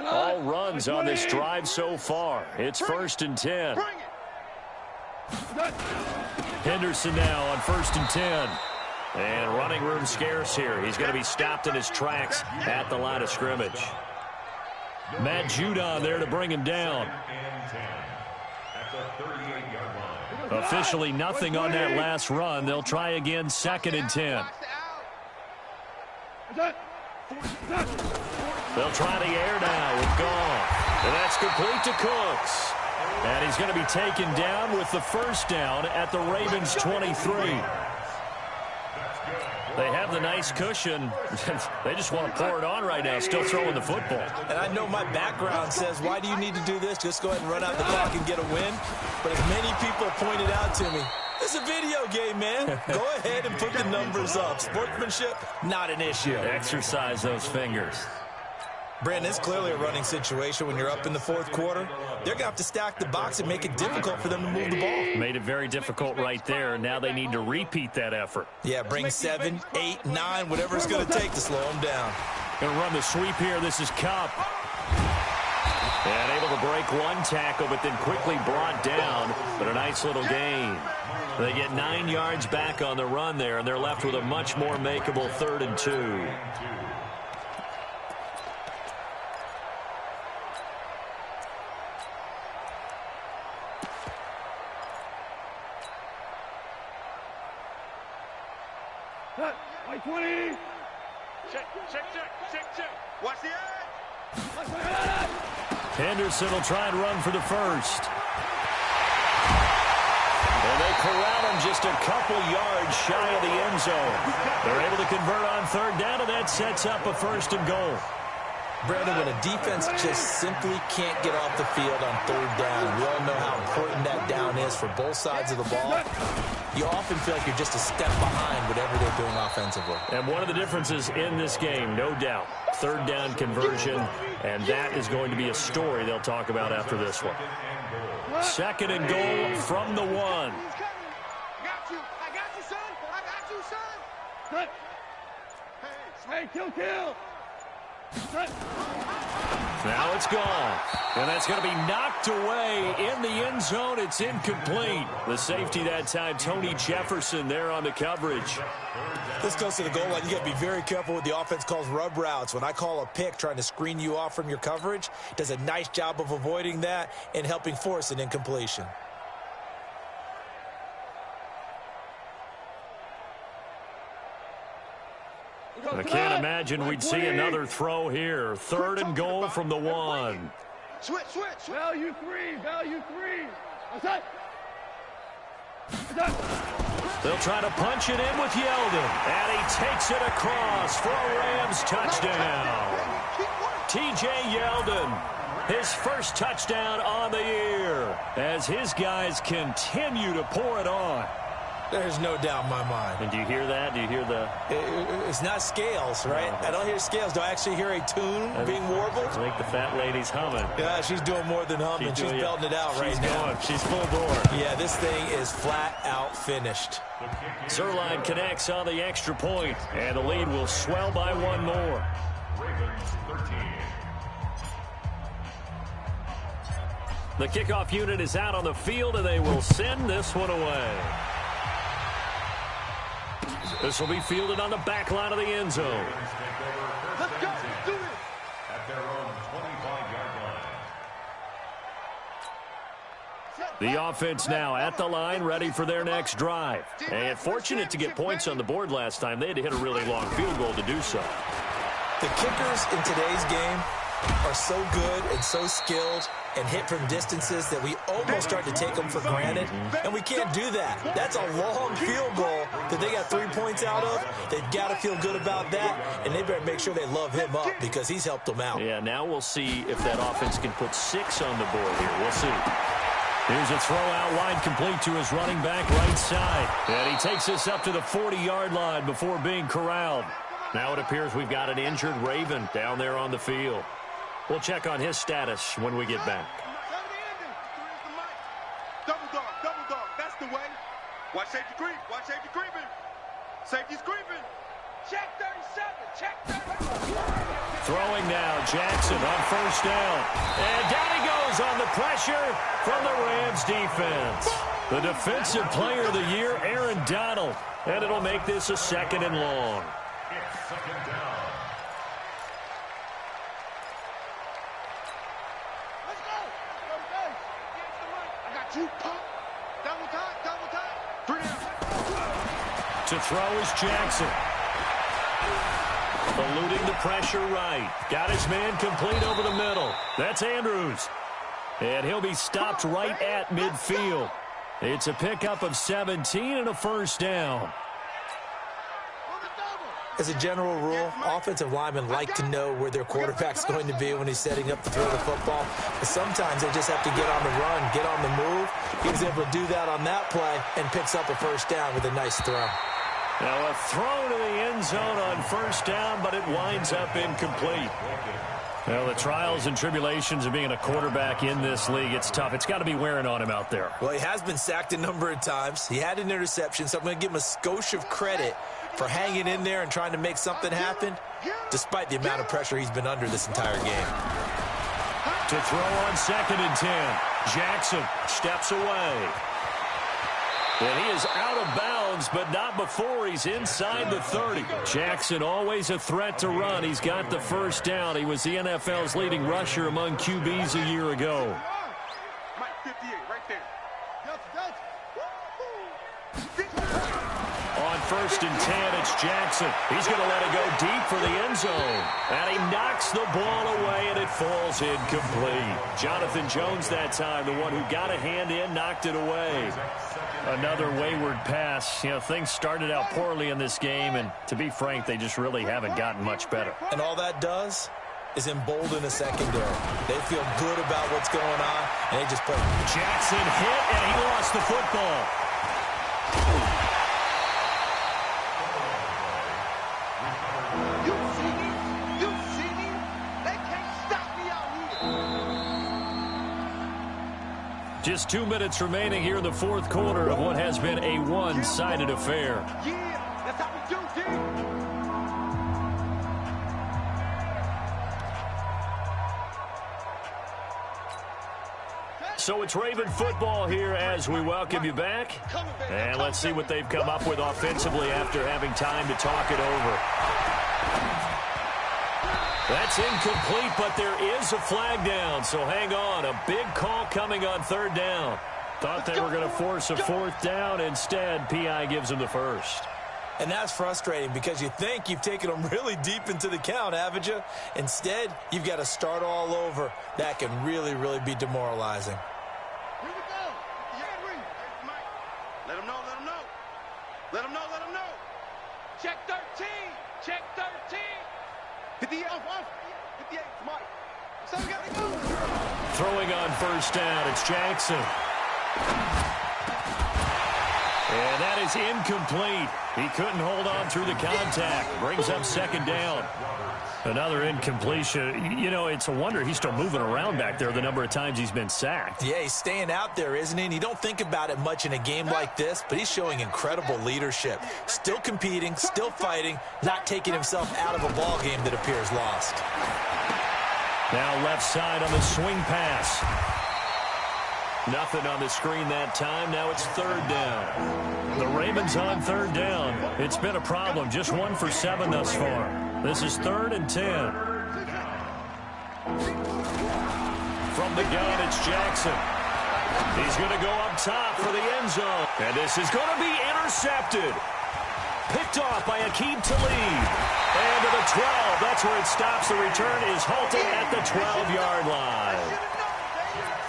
All runs on this drive so far. It's 1st and 10. Henderson now on 1st and 10. And running room scarce here. He's going to be stopped in his tracks at the line of scrimmage. Matt Judon there to bring him down. Officially nothing on that last run. They'll try again, 2nd and 10. They'll try the air now with Goff. And that's complete to Cooks. And he's going to be taken down with the first down at the Ravens 23. They have the nice cushion. They just want to pour it on right now, still throwing the football. And I know my background says, why do you need to do this? Just go ahead and run out the clock and get a win. But as many people pointed out to me, it's a video game, man. Go ahead and put the numbers up. Sportsmanship, not an issue. Exercise those fingers. Brandon, it's clearly a running situation when you're up in the 4th quarter. They're going to have to stack the box and make it difficult for them to move the ball. Made it very difficult right there. Now they need to repeat that effort. Yeah, bring 7, 8, 9, whatever it's going to take to slow them down. Going to run the sweep here. This is Kupp. And able to break one tackle, but then quickly brought down. But a nice little gain. They get 9 yards back on the run there, and they're left with a much more makeable 3rd and 2. White 20. Check. Watch the edge. Henderson will try and run for the first. And they corral him just a couple yards shy of the end zone. They're able to convert on 3rd down, and that sets up a 1st and goal. Brandon, when a defense just simply can't get off the field on 3rd down, we all know how important that down is for both sides of the ball. You often feel like you're just a step behind whatever they're doing offensively. And one of the differences in this game, no doubt, 3rd down conversion, and that is going to be a story they'll talk about after this one. 2nd and goal from the 1. I got you, son. Hey, kill. Now it's gone. And that's going to be knocked away in the end zone. It's incomplete. The safety that time, Tony Jefferson there on the coverage. This goes to the goal line. You got to be very careful with the offense calls rub routes. When I call a pick trying to screen you off from your coverage, does a nice job of avoiding that and helping force an incompletion. I can't imagine we'd see another throw here. 3rd and goal from the 1. Switch. Value 3. They'll try to punch it in with Yeldon. And he takes it across for a Rams touchdown. T.J. Yeldon, his first touchdown on the year, as his guys continue to pour it on. There's no doubt in my mind. And do you hear that? Do you hear the... It's not scales, right? No. I don't hear scales. Do I actually hear a tune being warbled? I think the fat lady's humming. Yeah, she's doing more than humming. She's belting it out right now. She's full bore. Yeah, this thing is flat out finished. Zerline connects on the extra point, and the lead will swell by 1 more. The kickoff unit is out on the field, and they will send this one away. This will be fielded on the back line of the end zone. Let's go. Let's do this. At their own 25-yard line. The offense now at the line, ready for their next drive. And fortunate to get points on the board last time. They had to hit a really long field goal to do so. The kickers in today's game are so good and so skilled and hit from distances that we almost start to take them for granted, and we can't do that. That's a long field goal that they got 3 points out of. They've got to feel good about that, and they better make sure they love him up because he's helped them out. Yeah, now we'll see if that offense can put 6 on the board here. We'll see. Here's a throw out wide, complete to his running back right side. And he takes us up to the 40-yard line before being corralled. Now it appears we've got an injured Raven down there on the field. We'll check on his status when we get back. Double dog, that's the way. Watch safety creep, watch safety creeping. Safety's creeping. Check 37, check 37. Throwing now, Jackson on first down. And down he goes on the pressure from the Rams defense. The defensive player of the year, Aaron Donald. And it'll make this a 2nd and long. It's 2nd down. Let's go. I got you, pump. Double time. 3 down. To throw is Jackson. Eluding the pressure right. Got his man complete over the middle. That's Andrews. And he'll be stopped right at midfield. It's a pickup of 17 and a first down. As a general rule, offensive linemen like to know where their quarterback's going to be when he's setting up to throw the football. But sometimes they just have to get on the run, get on the move. He was able to do that on that play and picks up a first down with a nice throw. Now a throw to the end zone on first down, but it winds up incomplete. Well, the trials and tribulations of being a quarterback in this league, it's tough. It's got to be wearing on him out there. Well, he has been sacked a number of times. He had an interception, so I'm going to give him a skosh of credit for hanging in there and trying to make something happen, despite the amount of pressure he's been under this entire game. To throw on 2nd and 10. Jackson steps away. And he is out of bounds, but not before he's inside the 30. Jackson always a threat to run. He's got the first down. He was the NFL's leading rusher among QBs a year ago. Mike 58, right there. On 1st and 10, it's Jackson. He's going to let it go deep for the end zone. And he knocks the ball away, and it falls incomplete. Jonathan Jones that time, the one who got a hand in, knocked it away. Another wayward pass. You know, things started out poorly in this game, and to be frank, they just really haven't gotten much better. And all that does is embolden a secondary. They feel good about what's going on, and they just play. Jackson hit, and he lost the football. You see me? They can't stop me out here. Just 2 minutes remaining here in the 4th quarter of what has been a one-sided affair. Yeah, that's how we do, dude. So it's Raven football here as we welcome you back. And let's see what they've come up with offensively after having time to talk it over. That's incomplete, but there is a flag down, so hang on. A big call coming on 3rd down. Thought they were going to force a 4th down. Instead, P.I. gives them the first. And that's frustrating because you think you've taken them really deep into the count, haven't you? Instead, you've got to start all over. That can really, really be demoralizing. Here we go. Yeah, Reed. Mike. Let him know, let him know. Let him know, let him know. Check 13. Check 13. 58, off. 58, Mike. So we got to go. Throwing on 1st down, it's Jackson. And that is incomplete. He couldn't hold on through the contact. Brings up 2nd down. Another incompletion. You know, it's a wonder he's still moving around back there the number of times he's been sacked. Yeah, he's staying out there, isn't he? And you don't think about it much in a game like this, but he's showing incredible leadership. Still competing, still fighting, not taking himself out of a ball game that appears lost. Now left side on the swing pass. Nothing on the screen that time. Now it's 3rd down. The Ravens on third down. It's been a problem. Just 1 for 7 thus far. This is 3rd and 10. From the gun, it's Jackson. He's going to go up top for the end zone. And this is going to be intercepted. Picked off by Aqib Talib. And to the 12. That's where it stops. The return is halted at the 12-yard line.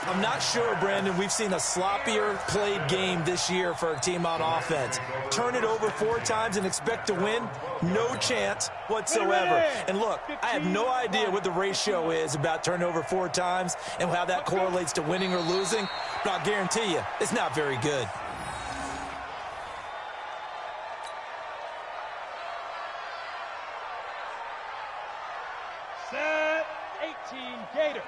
I'm not sure, Brandon, we've seen a sloppier played game this year for a team on offense. Turn it over 4 times and expect to win? No chance whatsoever. And look, I have no idea what the ratio is about turnover 4 times and how that correlates to winning or losing, but I'll guarantee you, it's not very good. Set 18 Gator.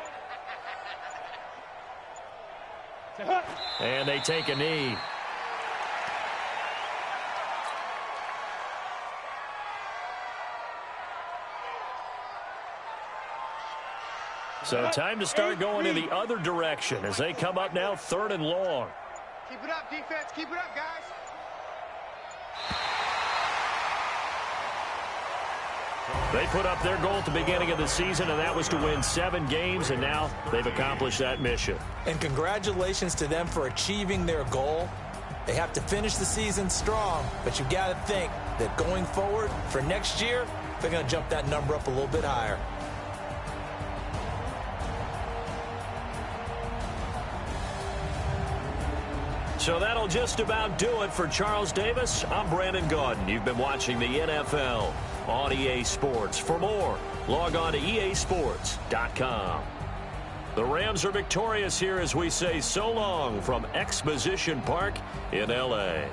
And they take a knee. So time to start going in the other direction as they come up now 3rd and long. Keep it up, defense. Keep it up, guys. They put up their goal at the beginning of the season, and that was to win 7 games, and now they've accomplished that mission. And congratulations to them for achieving their goal. They have to finish the season strong, but you got to think that going forward for next year, they're going to jump that number up a little bit higher. So that'll just about do it for Charles Davis. I'm Brandon Gaudin. You've been watching the NFL on EA Sports. For more, log on to easports.com. The Rams are victorious here as we say so long from Exposition Park in L.A.